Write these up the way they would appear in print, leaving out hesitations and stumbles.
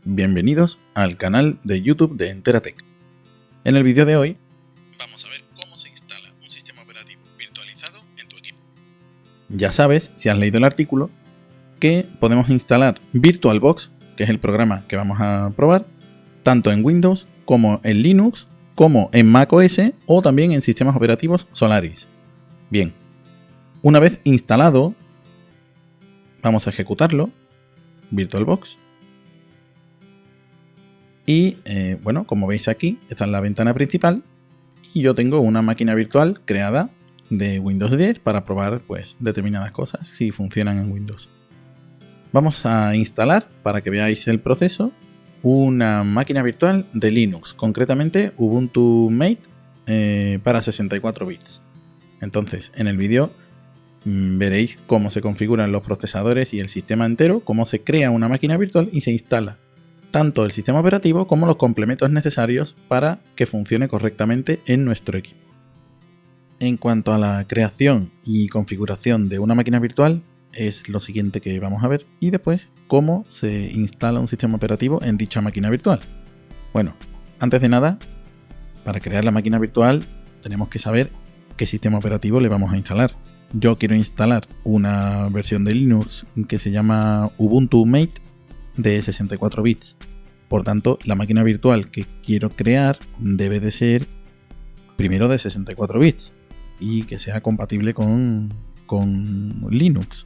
Bienvenidos al canal de YouTube de Enteratec. En el vídeo de hoy vamos a ver cómo se instala un sistema operativo virtualizado en tu equipo. Ya sabes, si has leído el artículo, que podemos instalar VirtualBox, que es el programa que vamos a probar, tanto en Windows como en Linux, como en macOS o también en sistemas operativos Solaris. Bien, una vez instalado, vamos a ejecutarlo, VirtualBox. Y bueno, como veis aquí, está en la ventana principal y yo tengo una máquina virtual creada de Windows 10 para probar pues determinadas cosas si funcionan en Windows. Vamos a instalar, para que veáis el proceso, una máquina virtual de Linux, concretamente Ubuntu Mate para 64 bits. Entonces, en el vídeo veréis cómo se configuran los procesadores y el sistema entero, cómo se crea una máquina virtual y se instala tanto el sistema operativo como los complementos necesarios para que funcione correctamente en nuestro equipo. En cuanto a la creación y configuración de una máquina virtual, es lo siguiente que vamos a ver, y después cómo se instala un sistema operativo en dicha máquina virtual. Bueno, antes de nada, para crear la máquina virtual tenemos que saber qué sistema operativo le vamos a instalar. Yo quiero instalar una versión de Linux que se llama Ubuntu Mate de 64 bits. Por tanto, la máquina virtual que quiero crear debe de ser primero de 64 bits y que sea compatible con Linux.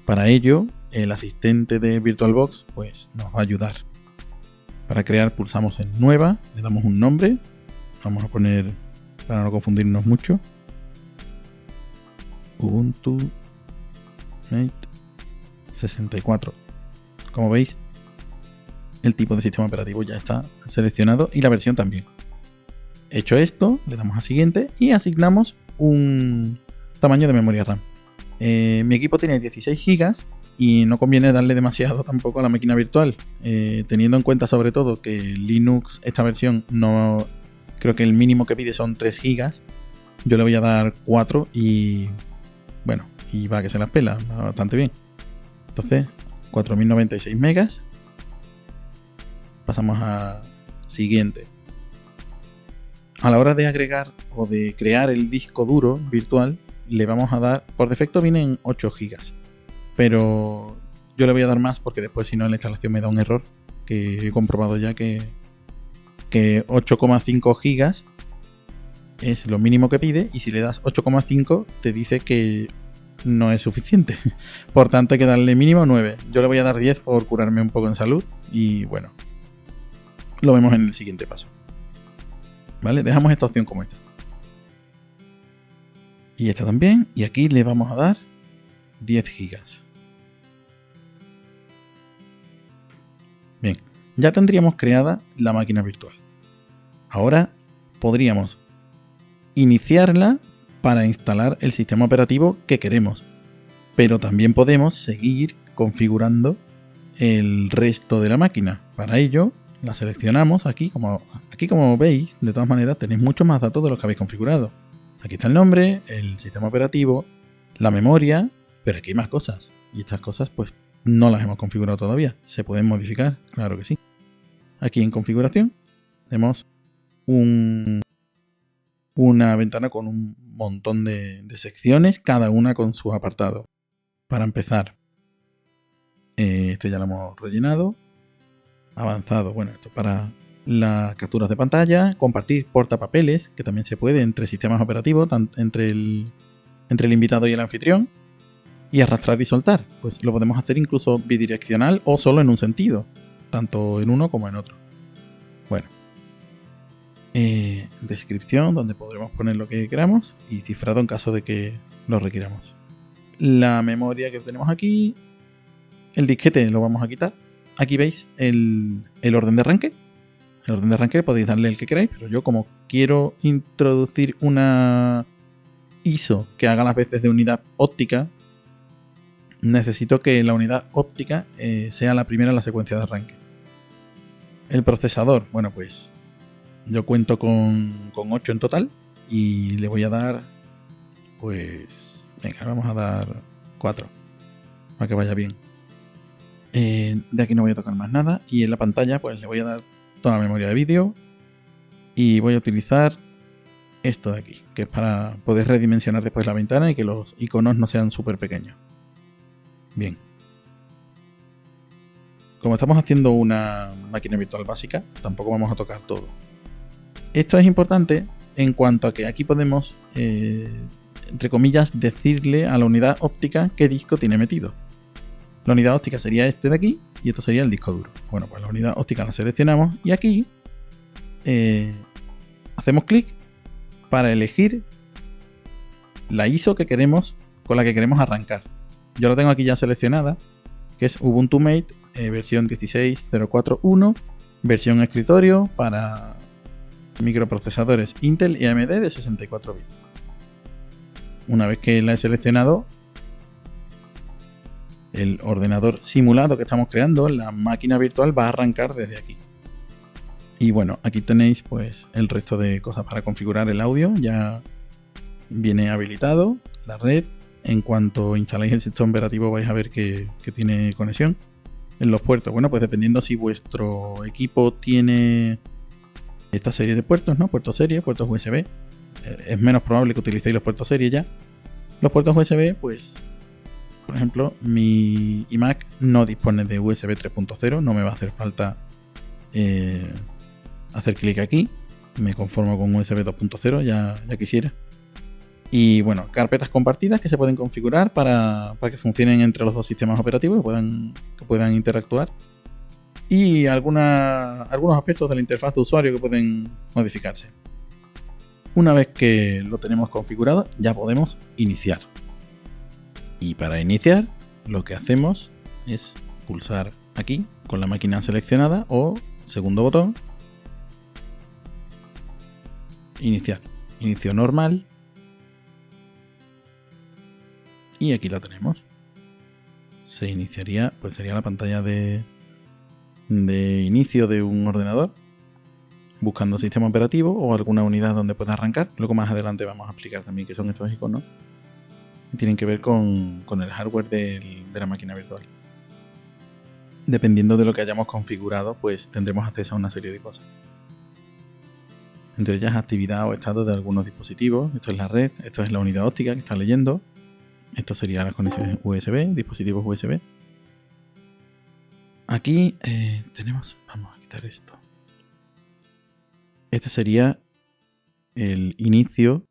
Para ello, el asistente de VirtualBox pues, nos va a ayudar. Para crear pulsamos en Nueva, le damos un nombre. Vamos a poner, para no confundirnos mucho, Ubuntu Mate 64. Como veis, el tipo de sistema operativo ya está seleccionado y la versión también. Hecho esto, le damos a siguiente y asignamos un tamaño de memoria RAM. Mi equipo tiene 16 GB y no conviene darle demasiado tampoco a la máquina virtual, teniendo en cuenta sobre todo que Linux, esta versión, no creo que el mínimo que pide son 3 GB. Yo le voy a dar 4 y bueno, y va que se las pela, va bastante bien. Entonces, 4096 megas. Pasamos a siguiente. A la hora de agregar o de crear el disco duro virtual, le vamos a dar, por defecto vienen 8 GB, pero yo le voy a dar más porque después si no en la instalación me da un error, que he comprobado ya que 8,5 GB es lo mínimo que pide, y si le das 8,5 te dice que no es suficiente. Por tanto hay que darle mínimo 9. Yo le voy a dar 10 por curarme un poco en salud y bueno, lo vemos en el siguiente paso. ¿Vale? Dejamos esta opción como esta. Y esta también. Y aquí le vamos a dar 10 GB. Bien, ya tendríamos creada la máquina virtual. Ahora podríamos iniciarla para instalar el sistema operativo que queremos. Pero también podemos seguir configurando el resto de la máquina. Para ello, la seleccionamos aquí como veis, de todas maneras tenéis muchos más datos de los que habéis configurado. Aquí está el nombre, el sistema operativo, la memoria, pero aquí hay más cosas. Y estas cosas pues no las hemos configurado todavía. ¿Se pueden modificar? Claro que sí. Aquí en configuración tenemos una ventana con un montón de secciones, cada una con sus apartados. Para empezar, este ya lo hemos rellenado. Avanzado, bueno, esto para las capturas de pantalla, compartir portapapeles, que también se puede entre sistemas operativos, entre el invitado y el anfitrión, y arrastrar y soltar, pues lo podemos hacer incluso bidireccional o solo en un sentido, tanto en uno como en otro. Bueno, descripción, donde podremos poner lo que queramos, y cifrado en caso de que lo requiramos. La memoria que tenemos aquí, el disquete lo vamos a quitar. Aquí veis el orden de arranque. El orden de arranque podéis darle el que queráis, pero yo como quiero introducir una ISO que haga las veces de unidad óptica, necesito que la unidad óptica sea la primera en la secuencia de arranque. El procesador, bueno pues yo cuento con 8 en total y le voy a dar, pues venga, vamos a dar 4 para que vaya bien. De aquí no voy a tocar más nada. Y en la pantalla pues le voy a dar toda la memoria de vídeo. Y voy a utilizar esto de aquí, que es para poder redimensionar después la ventana y que los iconos no sean súper pequeños. Bien. Como estamos haciendo una máquina virtual básica, tampoco vamos a tocar todo. Esto es importante en cuanto a que aquí podemos, entre comillas, decirle a la unidad óptica qué disco tiene metido. La unidad óptica sería este de aquí y esto sería el disco duro. Bueno, pues la unidad óptica la seleccionamos y aquí hacemos clic para elegir la ISO que queremos, con la que queremos arrancar. Yo la tengo aquí ya seleccionada, que es Ubuntu Mate versión 16.04.1, versión escritorio para microprocesadores Intel y AMD de 64 bits. Una vez que la he seleccionado, el ordenador simulado que estamos creando, la máquina virtual, va a arrancar desde aquí. Y bueno, aquí tenéis pues el resto de cosas para configurar el audio. Ya viene habilitado la red. En cuanto instaláis el sistema operativo vais a ver que tiene conexión en los puertos. Bueno, pues dependiendo si vuestro equipo tiene esta serie de puertos, ¿no? Puertos serie, puertos USB. Es menos probable que utilicéis los puertos serie ya. Los puertos USB, pues, por ejemplo, mi iMac no dispone de USB 3.0. No me va a hacer falta hacer clic aquí. Me conformo con USB 2.0, ya quisiera. Y bueno, carpetas compartidas que se pueden configurar para que funcionen entre los dos sistemas operativos, que puedan interactuar. Y algunos aspectos de la interfaz de usuario que pueden modificarse. Una vez que lo tenemos configurado, ya podemos iniciar. Y para iniciar, lo que hacemos es pulsar aquí con la máquina seleccionada o segundo botón, iniciar. Inicio normal. Y aquí la tenemos. Se iniciaría, pues sería la pantalla de inicio de un ordenador, buscando sistema operativo o alguna unidad donde pueda arrancar. Luego más adelante vamos a explicar también qué son estos iconos. Tienen que ver con el hardware de la máquina virtual. Dependiendo de lo que hayamos configurado, pues tendremos acceso a una serie de cosas. Entre ellas actividad o estado de algunos dispositivos. Esto es la red, esto es la unidad óptica que está leyendo. Esto serían las conexiones USB, dispositivos USB. Aquí tenemos, vamos a quitar esto. Este sería el inicio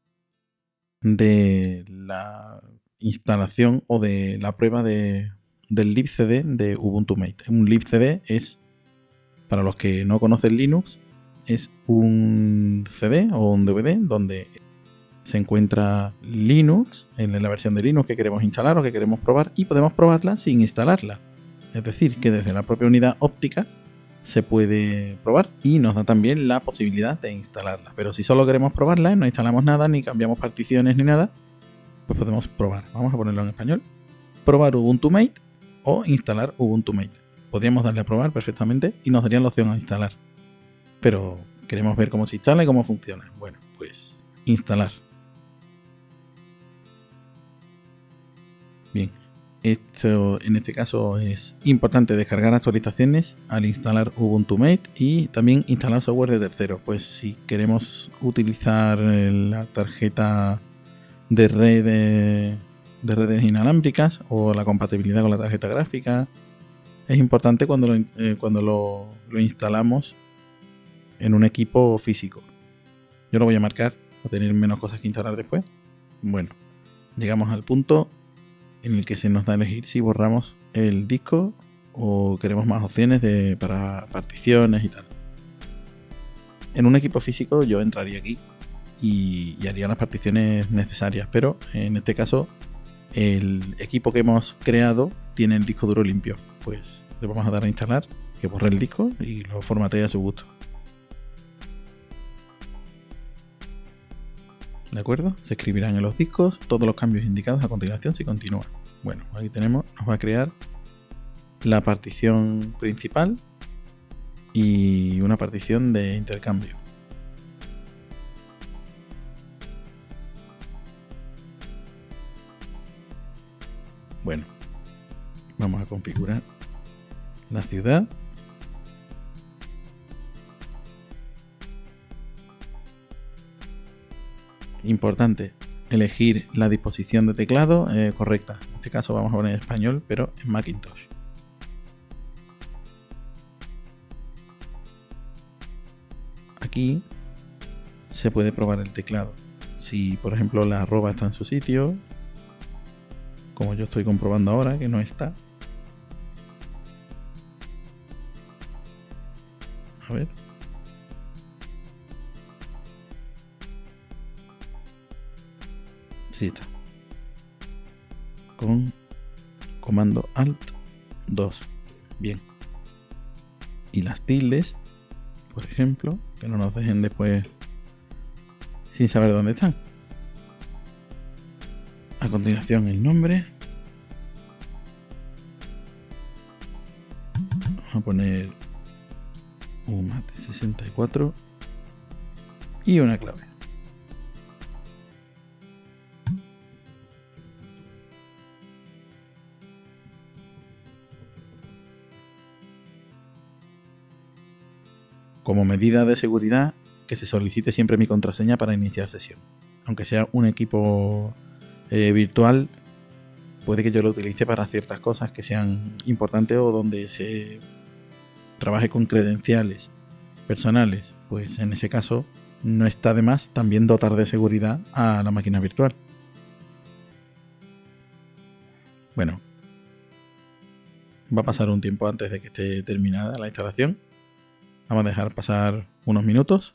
de la instalación o de la prueba del libcd de Ubuntu Mate. Un libcd es, para los que no conocen Linux, es un CD o un DVD donde se encuentra Linux, en la versión de Linux que queremos instalar o que queremos probar, y podemos probarla sin instalarla. Es decir, que desde la propia unidad óptica se puede probar y nos da también la posibilidad de instalarla. Pero si solo queremos probarla, no instalamos nada, ni cambiamos particiones ni nada, pues podemos probar. Vamos a ponerlo en español. Probar Ubuntu Mate o instalar Ubuntu Mate. Podríamos darle a probar perfectamente y nos darían la opción a instalar. Pero queremos ver cómo se instala y cómo funciona. Bueno, pues instalar. Bien, esto en este caso es importante descargar actualizaciones al instalar Ubuntu Mate y también instalar software de terceros. Pues si queremos utilizar la tarjeta de redes inalámbricas o la compatibilidad con la tarjeta gráfica, es importante cuando lo instalamos en un equipo físico. Yo lo voy a marcar para tener menos cosas que instalar después. Bueno, llegamos al punto en el que se nos da a elegir si borramos el disco o queremos más opciones para particiones y tal. En un equipo físico yo entraría aquí y haría las particiones necesarias, pero en este caso el equipo que hemos creado tiene el disco duro limpio. Pues le vamos a dar a instalar, que borre el disco y lo formatee a su gusto. ¿De acuerdo? Se escribirán en los discos todos los cambios indicados a continuación si continúa. Bueno, aquí tenemos, nos va a crear la partición principal y una partición de intercambio. Bueno, vamos a configurar la ciudad. Importante, elegir la disposición de teclado correcta. En este caso vamos a poner español, pero en Macintosh. Aquí se puede probar el teclado. Si por ejemplo la arroba está en su sitio, como yo estoy comprobando ahora que no está. A ver. Sí está. Con comando Alt 2. Bien. Y las tildes, por ejemplo, que no nos dejen después sin saber dónde están. A continuación el nombre. Vamos a poner un mate64 y una clave. Como medida de seguridad, que se solicite siempre mi contraseña para iniciar sesión. Aunque sea un equipo virtual, puede que yo lo utilice para ciertas cosas que sean importantes o donde se trabaje con credenciales personales. Pues en ese caso no está de más también dotar de seguridad a la máquina virtual. Bueno, va a pasar un tiempo antes de que esté terminada la instalación. Vamos a dejar pasar unos minutos.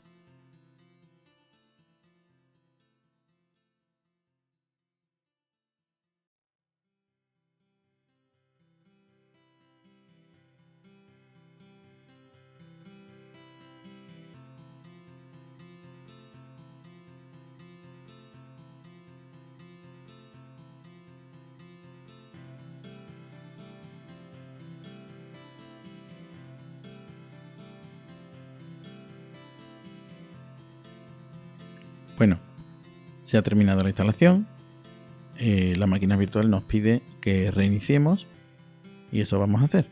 Bueno, se ha terminado la instalación. La máquina virtual nos pide que reiniciemos y eso vamos a hacer.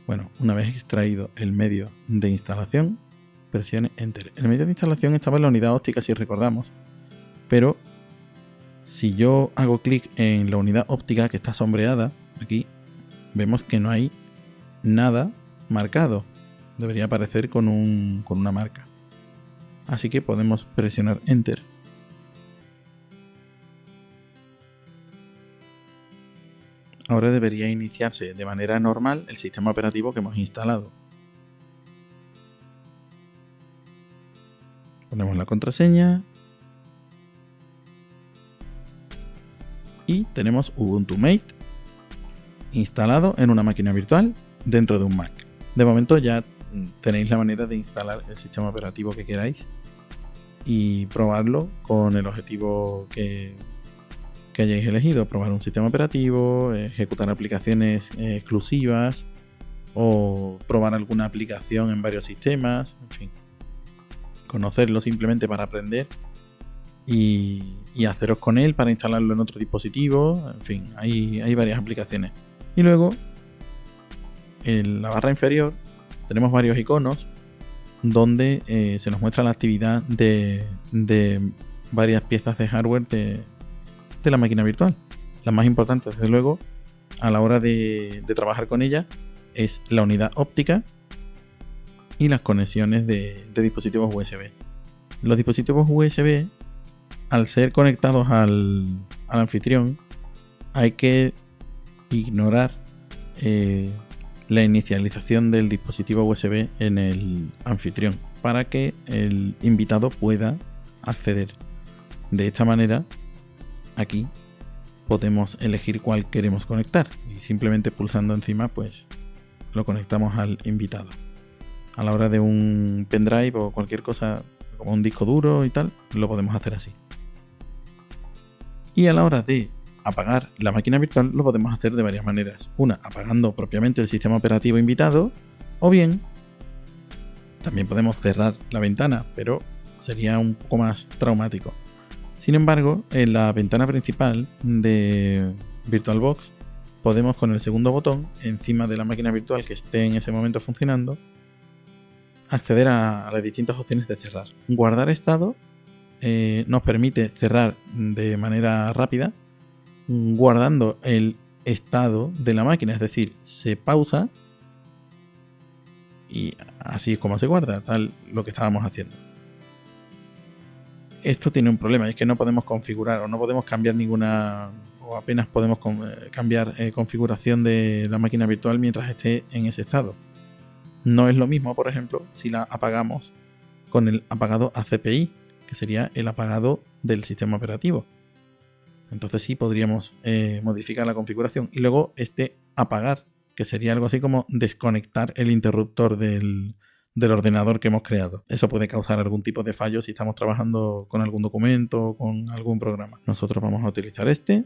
Bueno, una vez extraído el medio de instalación, presione Enter. El medio de instalación estaba en la unidad óptica, si recordamos, pero si yo hago clic en la unidad óptica que está sombreada, aquí vemos que no hay nada marcado. Debería aparecer con una marca. Así que podemos presionar Enter. Ahora debería iniciarse de manera normal el sistema operativo que hemos instalado. Ponemos la contraseña. Y tenemos Ubuntu Mate instalado en una máquina virtual dentro de un Mac. De momento ya tenéis la manera de instalar el sistema operativo que queráis y probarlo con el objetivo que hayáis elegido. Probar un sistema operativo, ejecutar aplicaciones exclusivas o probar alguna aplicación en varios sistemas, en fin. Conocerlo simplemente para aprender y haceros con él para instalarlo en otro dispositivo. En fin, hay varias aplicaciones. Y luego en la barra inferior tenemos varios iconos donde se nos muestra la actividad de varias piezas de hardware de la máquina virtual. Las más importantes, desde luego, a la hora de trabajar con ella, es la unidad óptica y las conexiones de dispositivos USB. Los dispositivos USB, al ser conectados al anfitrión, hay que ignorar la inicialización del dispositivo USB en el anfitrión para que el invitado pueda acceder. De esta manera, aquí podemos elegir cuál queremos conectar y simplemente pulsando encima pues lo conectamos al invitado. A la hora de un pendrive o cualquier cosa como un disco duro y tal, lo podemos hacer así. Y a la hora de apagar la máquina virtual lo podemos hacer de varias maneras. Una, apagando propiamente el sistema operativo invitado, o bien también podemos cerrar la ventana, pero sería un poco más traumático. Sin embargo, en la ventana principal de VirtualBox podemos, con el segundo botón encima de la máquina virtual que esté en ese momento funcionando, acceder a las distintas opciones de cerrar. Guardar estado nos permite cerrar de manera rápida, guardando el estado de la máquina, es decir, se pausa y así es como se guarda, tal lo que estábamos haciendo. Esto tiene un problema, es que no podemos configurar o no podemos cambiar ninguna, o apenas podemos cambiar configuración de la máquina virtual mientras esté en ese estado. No es lo mismo, por ejemplo, si la apagamos con el apagado ACPI, que sería el apagado del sistema operativo. Entonces sí podríamos modificar la configuración y luego apagar, que sería algo así como desconectar el interruptor del ordenador que hemos creado. Eso puede causar algún tipo de fallo si estamos trabajando con algún documento o con algún programa. Nosotros vamos a utilizar este.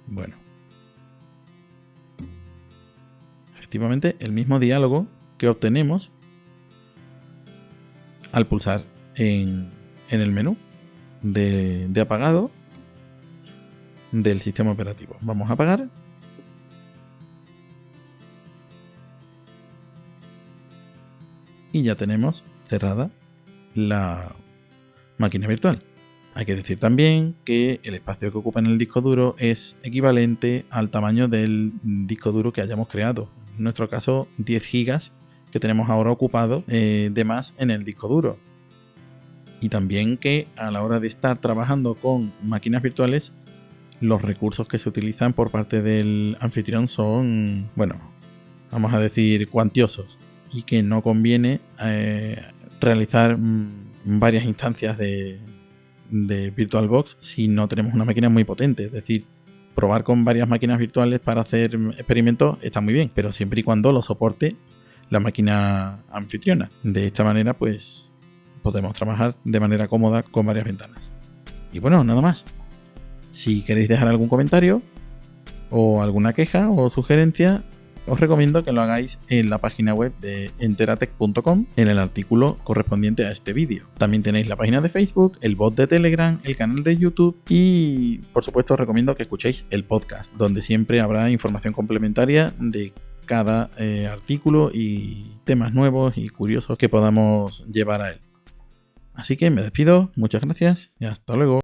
Bueno. Efectivamente, el mismo diálogo que obtenemos al pulsar en el menú de apagado del sistema operativo. Vamos a apagar. Y ya tenemos cerrada la máquina virtual. Hay que decir también que el espacio que ocupa en el disco duro es equivalente al tamaño del disco duro que hayamos creado. En nuestro caso, 10 gigas que tenemos ahora ocupado de más en el disco duro. Y también que a la hora de estar trabajando con máquinas virtuales, los recursos que se utilizan por parte del anfitrión son, bueno, vamos a decir, cuantiosos. Y que no conviene realizar varias instancias de VirtualBox si no tenemos una máquina muy potente. Es decir, probar con varias máquinas virtuales para hacer experimentos está muy bien, pero siempre y cuando lo soporte la máquina anfitriona. De esta manera, pues, podemos trabajar de manera cómoda con varias ventanas. Y bueno, nada más. Si queréis dejar algún comentario o alguna queja o sugerencia, os recomiendo que lo hagáis en la página web de enteratech.com en el artículo correspondiente a este vídeo. También tenéis la página de Facebook, el bot de Telegram, el canal de YouTube y, por supuesto, os recomiendo que escuchéis el podcast, donde siempre habrá información complementaria de cada artículo y temas nuevos y curiosos que podamos llevar a él. Así que me despido, muchas gracias y hasta luego.